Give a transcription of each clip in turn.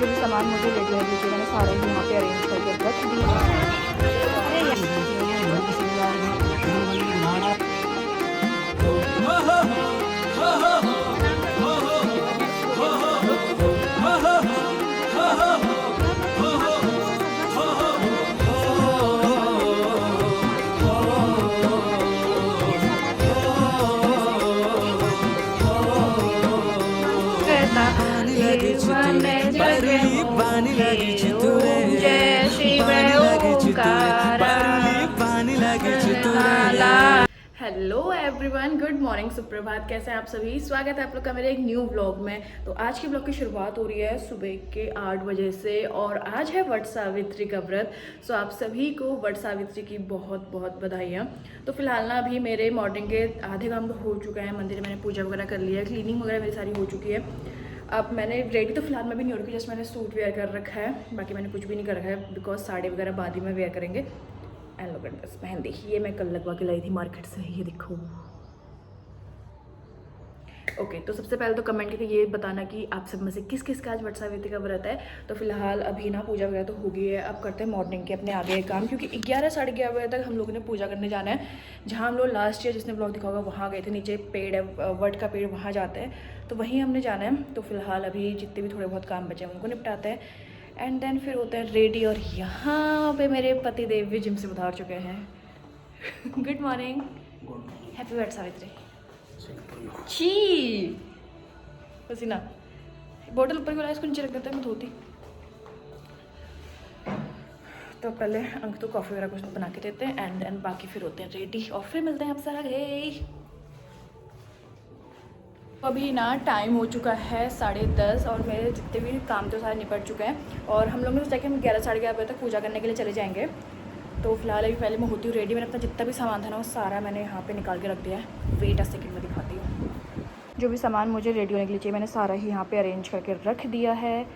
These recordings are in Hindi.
जो भी सामान मुझे लेके आने चाहिए मैंने सारे ही यहाँ पे अरेंज करके रख दिए। हेलो एवरीवन, गुड मॉर्निंग, सुप्रभात। कैसे हैं आप सभी? स्वागत है आप लोग का मेरे एक न्यू व्लॉग में। तो आज के व्लॉग की शुरुआत हो रही है सुबह के 8 बजे से और आज है वट सावित्री का व्रत। सो आप सभी को वट सावित्री की बहुत बहुत बधाइयाँ। तो फिलहाल ना अभी मेरे मॉर्निंग के आधे काम तो हो चुका है, मंदिर में मैंने पूजा वगैरह कर लिया है, क्लीनिंग वगैरह मेरी सारी हो चुकी है। अब मैंने रेडी तो फिलहाल मैं भी नहीं हो रही, जस्ट मैंने सूट वेयर कर रखा है, बाकी मैंने कुछ भी नहीं कर रखा है बिकॉज साड़ी वगैरह बाद ही में वेयर करेंगे। And look at this mehndi, ये मैं कल लगवा के लाई थी मार्केट से, ये देखो। ओके, तो सबसे पहले तो कमेंट करके ये बताना कि आप सब में से किस किस का आज वट सावित्री का व्रत है। तो फिलहाल अभी ना पूजा वगैरह तो हो गई है, अब करते हैं मॉर्निंग के अपने आगे काम, क्योंकि 11 साढ़े 11 बजे तक हम लोगों ने पूजा करने जाना है। जहाँ हम लोग लास्ट ईयर जिसने ब्लॉग दिखा होगा वहाँ गए थे, नीचे पेड़ है वट का पेड़, वहाँ जाते हैं, तो वहीं हमने जाना है। तो फिलहाल अभी जितने भी थोड़े बहुत काम बचे हैं उनको निपटाते हैं एंड देन फिर होते हैं रेडी। और यहाँ पे मेरे पति देव भी जिम से उतार चुके हैं। Good morning, happy Vat Savitri. छी पसीना, बोतल ऊपर को इसको नीचे रख देते हैं, मैं धोती। तो पहले अंक तो कॉफ़ी वगैरह कुछ बना के देते हैं एंड देन बाकी फिर होते हैं रेडी और फिर मिलते हैं आपसे आगे। अभी ना टाइम हो चुका है 10:30 और मेरे जितने भी काम तो सारे निपट चुके हैं और हम लोग ने सोचा कि हम 11 साढ़े 11 बजे तक पूजा करने के लिए चले जाएंगे। तो फिलहाल अभी पहले मैं होती हूँ रेडी। मैंने अपना जितना भी सामान था ना वो सारा मैंने यहाँ पे निकाल के रख दिया है। वेट अ सेकंड में दिखाती हूँ। जो भी सामान मुझे रेडी होने के लिए चाहिए मैंने सारा ही यहाँ पे अरेंज करके रख दिया है।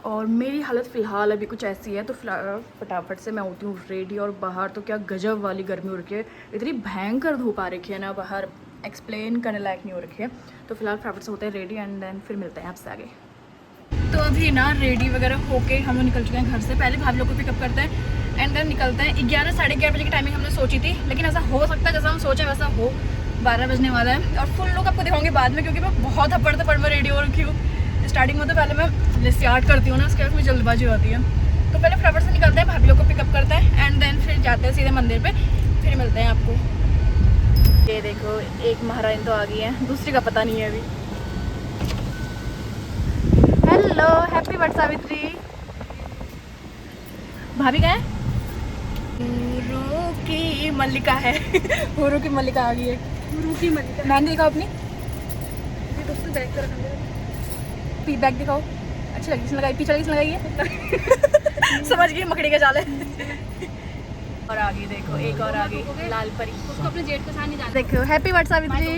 और मेरी हालत फ़िलहाल अभी कुछ ऐसी है, तो फटाफट से मैं होती हूँ रेडी। और बाहर तो क्या गजब वाली गर्मी हो रखी है, इतनी भयंकर धूप आ रखी है ना, बाहर एक्सप्लेन करने लायक नहीं हो रखी है। तो फिलहाल फटाफट से होते हैं रेडी एंड देन फिर मिलते हैं आपसे आगे। तो अभी ना रेडी वगैरह होके हम लोग निकल चुके हैं घर से। पहले भाभी लोग को पिकअप करते हैं एंड देन निकलते हैं। 11 साढ़े 11 बजे की टाइमिंग हमने सोची थी, लेकिन ऐसा हो सकता है जैसा हम सोचे वैसा हो, 12 बजने वाला है। और फुल लोग आपको दिखाऊंगी बाद में, क्योंकि मैं बहुत हपड़ में रेडी हो रखी हूँ। स्टार्टिंग में तो पहले मैं स्टार्ट करती हूँ ना, उसके बाद मुझे जल्दबाजी होती है। तो पहले फटाफट से निकलते हैं, भाभी लोग को पिकअप करते हैं एंड देन फिर जाते हैं सीधे मंदिर पे, फिर मिलते हैं आपको। ये देखो एक महारानी तो आ गई है, दूसरी का पता नहीं है अभी। Hello, happy Vat Savitri. भाभी कहाँ है? हुरू की मल्लिका है। हुरू की मल्लिका आ गई है। हुरू की मल्लिका मेहंदी दिखाओ अपनी, बैग दिखाओ। अच्छी लगी, लगाई पीछे लगी, लगाई है। समझ गई, मकड़ी का जाल है। और आगे देखो एक और आगे लाल परी, उसको अपने जेठ के साथ नहीं जाना। देखो हैप्पी वट सावित्री।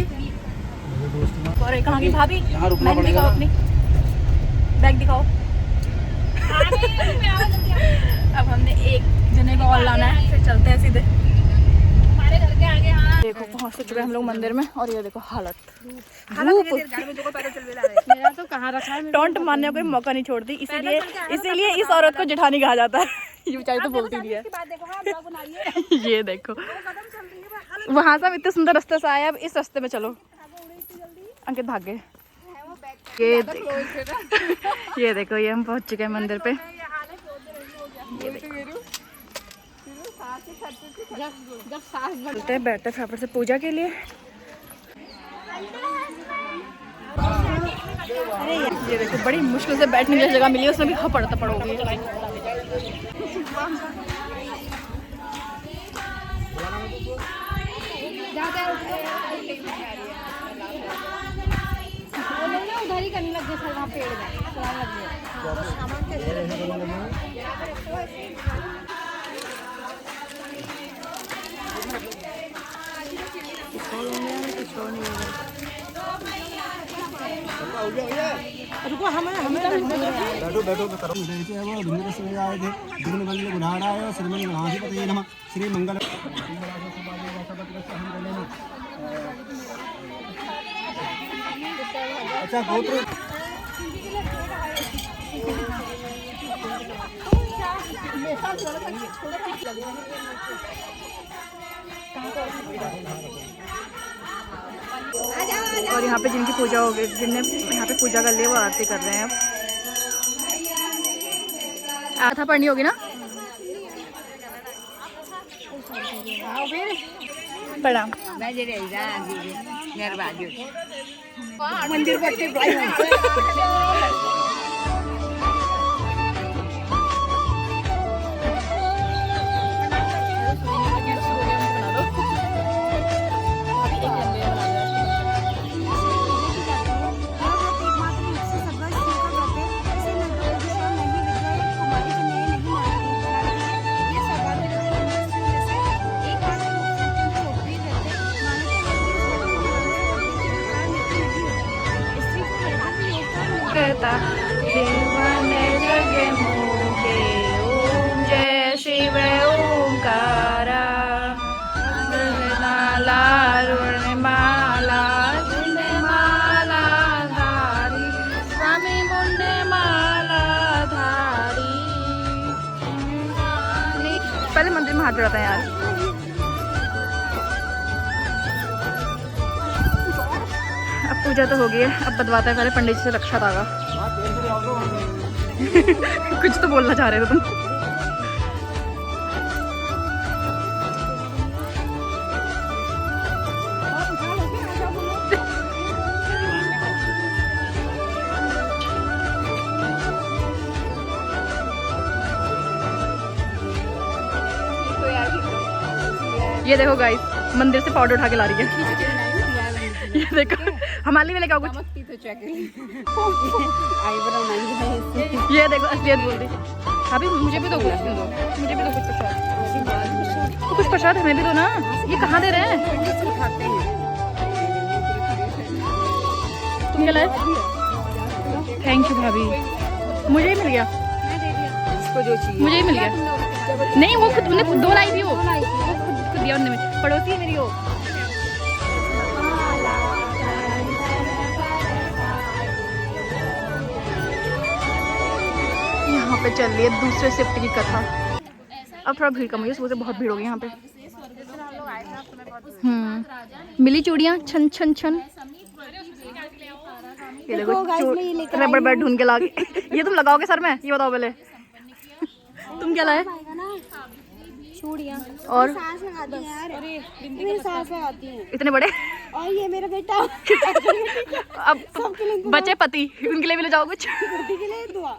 और एक कहाँ की भाभी? मेहंदी दिखाओ अपनी, बैग दिखाओ। अब हमने एक जने को और लाना है, फिर चलते हैं सीधे हमारे घर के आगे। हाँ देखो पहुंच चुके हैं हम लोग मंदिर में और ये देखो हालत मेरा तो कहाँ रखा है। टॉन्ट मारने का कोई मौका नहीं छोड़ती, इसीलिए इस औरत को जेठानी कहा जाता है। ये बेचारी तो बोलती नहीं है। ये देखो वहाँ से इतने सुंदर रास्ते से आए, अब इस रास्ते में चलो। अंकित भाग गए। ये देखो ये हम पहुँच चुके हैं मंदिर पे। चलते हैं, बैठते हैं फटाफट से पूजा के लिए। ये देखो बड़ी मुश्किल से बैठने की जगह मिली है, उसमें भी हपड़ तपड़ हो गई है। उधर ही करने लग गए, वहाँ पेड़ में रुको, हमें बैठो बैठो करो। आए थे श्री मंगल। अच्छा गोत्र और यहाँ पे जिनकी पूजा हो गई, जिनने यहाँ पे पूजा कर ली वो आरती कर रहे हैं। अब आथा पढ़नी होगी ना। प्रणाम। मंदिर जगे मुके ओम जय शिव ओंकारा माला माला धारी स्वामी मुंडे माला धारी। पहले मंदिर में हाथ जोड़ाता है यार। अब पूजा तो हो गई है, अब बदवाता है पहले पंडित जी से रक्षा धागा। कुछ तो बोलना चाह रहे थे तुम। ये देखो गाइस, मंदिर से पाउडर उठा के ला रही है। ये देखो हमारे लिए लेके आओ कुछ। ये देखो असलियत बोल रही। अभी मुझे भी दो कुछ, मुझे भी दो कुछ प्रसाद। तो कुछ प्रसाद हमें भी दो ना। ये कहाँ दे रहे हैं? तुम क्या लाए? थैंक यू भाभी, मुझे ही मिल गया। मुझे ही मिल गया। नहीं वो खुद ने दो लाई थी, वो खुद दिया उन्होंने। पड़ोसी है मेरी वो। यहाँ पे चल रही है दूसरे शिफ्ट की कथा। अब थोड़ा भीड़ कम हुई है, सुबह से बहुत भीड़ हो गई यहाँ पे। मिली चूड़ियाँ छन छन छन। ये देखो रबर बैंड ढूंढ के लाके। ये तुम लगाओगे सर में? ये बताओ पहले तुम क्या लाए? चूड़ियाँ और सास लगाती हैं यार। मेरी सास लगाती हैं। इतने बड़े। और ये मेरा बेटा। अब बचे पति, उनके लिए भी ले जाओ कुछ। के लिए दुआ।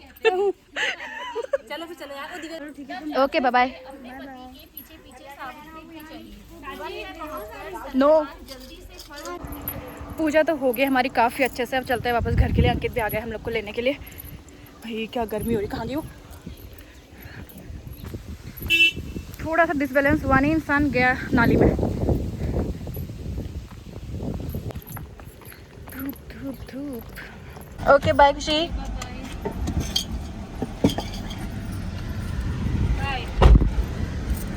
चलो फिर चलो यार। Okay bye bye. नो पूजा तो हो गई हमारी काफ़ी अच्छे से। अब चलते हैं वापस घर के लिए। अंकित भी आ गए हम लोग को लेने के लिए। भाई क्या गर्मी हो रही। कहाँ गई वो? थोड़ा सा डिसबैलेंस हुआ नहीं, इंसान गया नाली में। धूप धूप धूप। ओके बाय खुशी।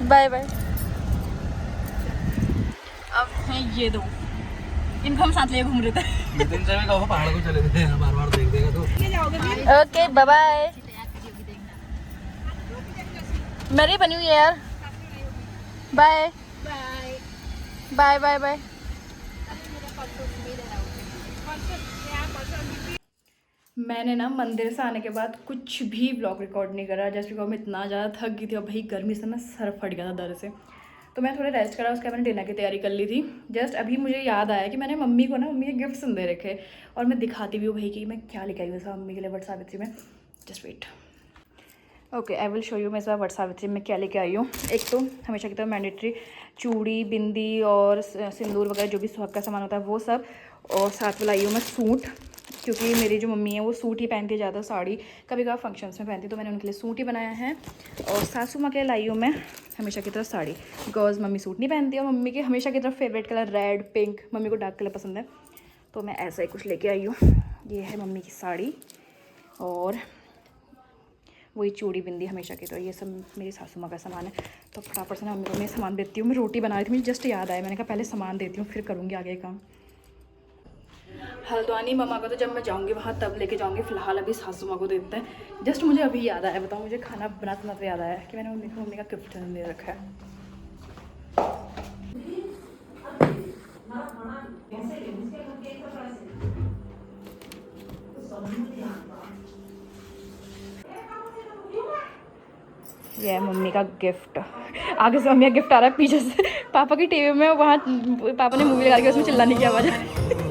Bye bye. अब हैं ये दो, इनको हम साथ ले घूम रहे थे। नितिन से भी कहो पहाड़ को चले थे, बार-बार देख देगा तो। Okay bye bye. मेरी बनी हुई है यार। Bye bye bye bye. मैंने ना मंदिर से आने के बाद कुछ भी व्लॉग रिकॉर्ड नहीं करा, जस्ट बिकॉज मैं इतना ज़्यादा थक गई थी और भाई गर्मी से मैं सर फट गया था दर्द से। तो मैं थोड़ा रेस्ट करा, उसके बाद मैंने डिनर की तैयारी कर ली थी। जस्ट अभी मुझे याद आया कि मैंने मम्मी को ना मम्मी के गिफ्ट दे रखे, और मैं दिखाती भी हूँ भाई कि मैं क्या लेके आई हूँ मम्मी के लिए वट सावित्री में। Just wait. Okay I will show you मैं इस बार वट सावित्री में क्या लेके आई हूँ। एक तो हमेशा की तरह मैंडेटरी चूड़ी, बिंदी और सिंदूर वगैरह जो भी सुहाग का सामान होता है वो सब। और साथ में लाई हूँ मैं सूट, क्योंकि मेरी जो मम्मी है वो सूट ही पहनती है ज़्यादा, साड़ी कभी कभी फंक्शंस में पहनती, तो मैंने उनके लिए सूट ही बनाया है। और सासू माँ के लिए लाई हूँ मैं हमेशा की तरह साड़ी, बिकॉज मम्मी सूट नहीं पहनती और मम्मी के हमेशा की तरह favourite colour red pink, mummy को डार्क कलर पसंद है, तो मैं ऐसा ही कुछ लेके आई हूँ। ये है मम्मी की साड़ी और वही चूड़ी बिंदी हमेशा की तरह, ये सब मेरी सासू माँ का सामान है। तो फटाफट से ना मम्मी को मैं सामान देती हूँ। मैं रोटी बना रही थी, मुझे जस्ट याद आया, मैंने कहा पहले सामान देती हूँ फिर करूँगी आगे काम। हल्द्वानी मम्मा को तो जब मैं जाऊँगी वहाँ तब लेके जाऊँगी, फिलहाल अभी सासू माँ को देते हैं। जस्ट मुझे अभी याद आया, बताओ मुझे खाना बनाते बनाते याद आया कि मैंने मम्मी का गिफ्ट दे रखा है। ये है मम्मी का गिफ्ट। आगे से मम्मी का गिफ्ट आ रहा है, पीछे से पापा की टीवी में, वहाँ पापा ने मूवी लगा के उसमें चिल्लाने की आवाज़।